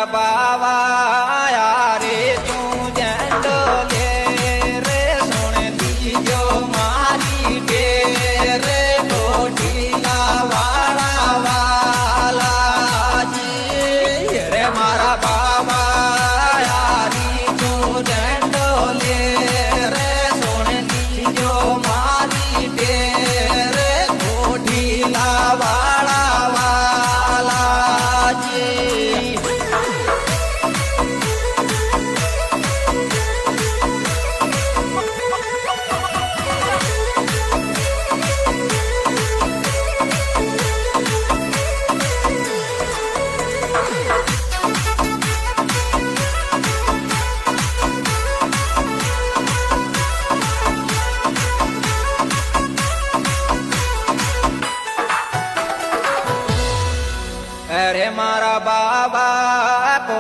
મારા બાવા રે તું ઝંડો લે રે સોને દીજો મારી કે રે કોઠીલા વાળા વાલાજી રે મારા બાવા રી તું ઝંડો લે રે સોને દીજો મારી કે રે કોઠીલા વાળા વાલાજી અરે મારા બાબા કો